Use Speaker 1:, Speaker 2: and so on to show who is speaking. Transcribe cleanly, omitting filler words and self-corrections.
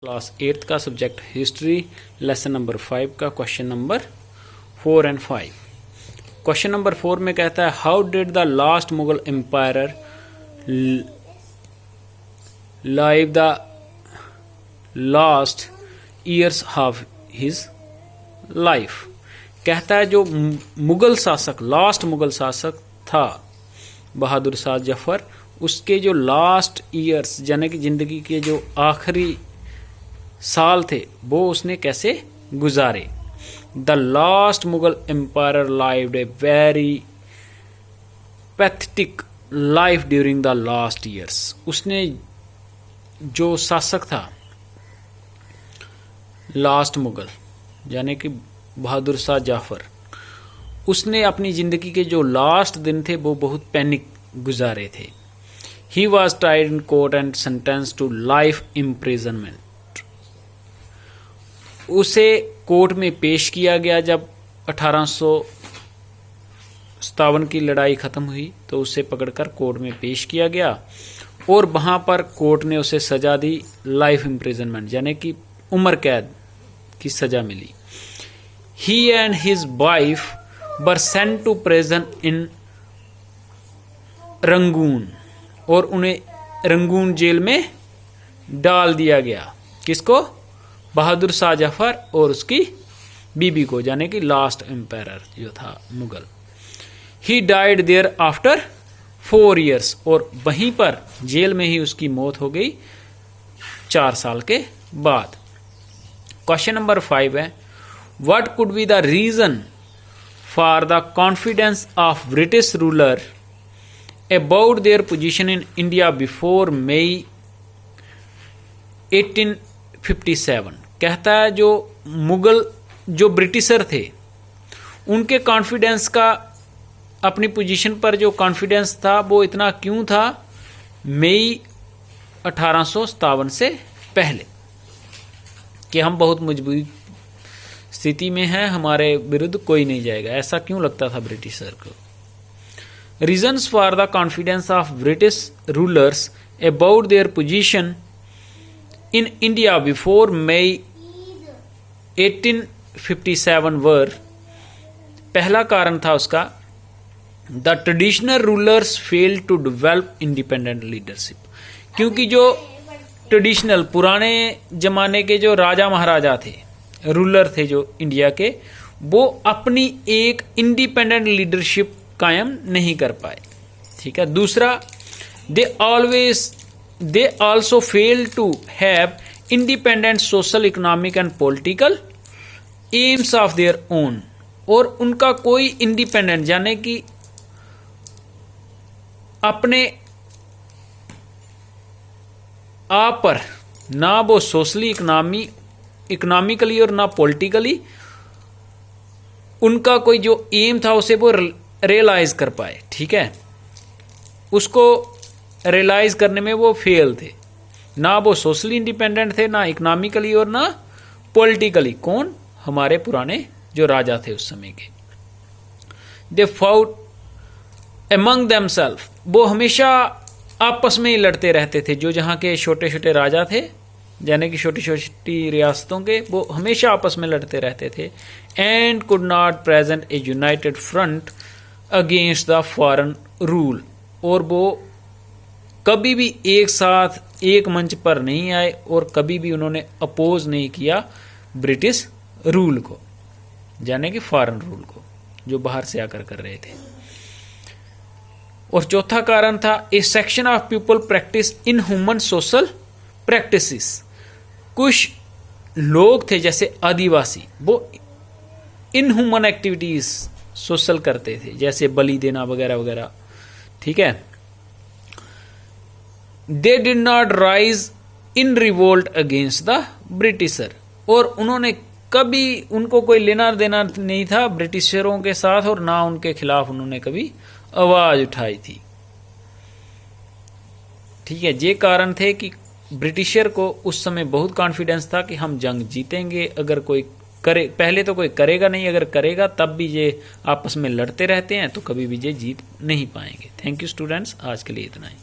Speaker 1: Class 8th का subject history lesson number 5 का question number 4 and 5। Question number 4 में कहता है how did the last Mughal empire live the last years of his life. कहता है जो मुगल शासक लास्ट मुगल शासक था बहादुर शाह जफर, उसके जो लास्ट ईयर्स यानी कि जिंदगी के जो आखिरी साल थे वो उसने कैसे गुजारे। The last Mughal empire lived a very pathetic life during the last years. उसने जो शासक था लास्ट मुगल यानी कि बहादुर शाह जाफर, उसने अपनी जिंदगी के जो लास्ट दिन थे वो बहुत पैनिक गुजारे थे। He was tried in court and sentence to life imprisonment. उसे कोर्ट में पेश किया गया जब 1857 की लड़ाई खत्म हुई तो उसे पकड़कर कोर्ट में पेश किया गया और वहां पर कोर्ट ने उसे सजा दी लाइफ इम्प्रिजनमेंट यानी कि उम्र कैद की सजा मिली। He and his wife were sent to prison in Rangoon और उन्हें रंगून जेल में डाल दिया गया। किसको? बहादुर शाह जफर और उसकी बीबी को यानी कि लास्ट एम्पायर जो था Mughal. He died there after 4 years और वहीं पर जेल में ही उसकी मौत हो गई 4 साल के बाद। क्वेश्चन नंबर 5 है what could be the reason for the confidence of British ruler about their position in India before May 1857। कहता है जो मुगल जो ब्रिटिशर थे उनके कॉन्फिडेंस का अपनी पोजीशन पर जो कॉन्फिडेंस था वो इतना क्यों था मई 1857 से पहले कि हम बहुत मजबूत स्थिति में हैं, हमारे विरुद्ध कोई नहीं जाएगा, ऐसा क्यों लगता था ब्रिटिशर को। Reasons for the confidence of British rulers about their position in India before May 1857 were. पहला कारण था उसका the traditional rulers fail to develop independent leadership. क्योंकि जो ट्रेडिशनल पुराने जमाने के जो राजा महाराजा थे, रूलर थे जो इंडिया के, वो अपनी एक इंडिपेंडेंट लीडरशिप कायम नहीं कर पाए। ठीक है। दूसरा they also fail to have independent social, economic and political aims of their own। और उनका कोई इंडिपेंडेंट यानी कि अपने आप पर ना वो सोशली इकोनॉमिकली और ना पॉलिटिकली उनका कोई जो एम था उसे वो रियलाइज कर पाए। ठीक है। उसको रियलाइज करने में वो फेल थे। ना वो सोशली इंडिपेंडेंट थे, ना इकोनॉमिकली और ना पॉलिटिकली। कौन? हमारे पुराने जो राजा थे उस समय के। दे फाउट एमंग देमसेल्फ। वो हमेशा आपस में ही लड़ते रहते थे। जो जहाँ के छोटे छोटे राजा थे यानी कि छोटी छोटी रियासतों के, वो हमेशा आपस में लड़ते रहते थे। And could not present A United front against the foreign rule. और वो कभी भी एक साथ एक मंच पर नहीं आए और कभी भी उन्होंने अपोज नहीं किया ब्रिटिश रूल को यानी कि फॉरेन रूल को जो बाहर से आकर कर रहे थे। और चौथा कारण था A section of people practice in human social practices. कुछ लोग थे जैसे आदिवासी, वो इन ह्यूमन एक्टिविटीज सोशल करते थे जैसे बलि देना वगैरह वगैरह। ठीक है। They did not rise in revolt against the britisher. और उन्होंने कभी उनको कोई लेना देना नहीं था ब्रिटिशरों के साथ और ना उनके खिलाफ उन्होंने कभी आवाज उठाई थी। ठीक है। ये कारण थे कि ब्रिटिशर को उस समय बहुत कॉन्फिडेंस था कि हम जंग जीतेंगे। अगर कोई करे, पहले तो कोई करेगा नहीं, अगर करेगा तब भी ये आपस में लड़ते रहते हैं तो कभी भी ये जीत नहीं पाएंगे। थैंक यू स्टूडेंट्स, आज के लिए इतना ही।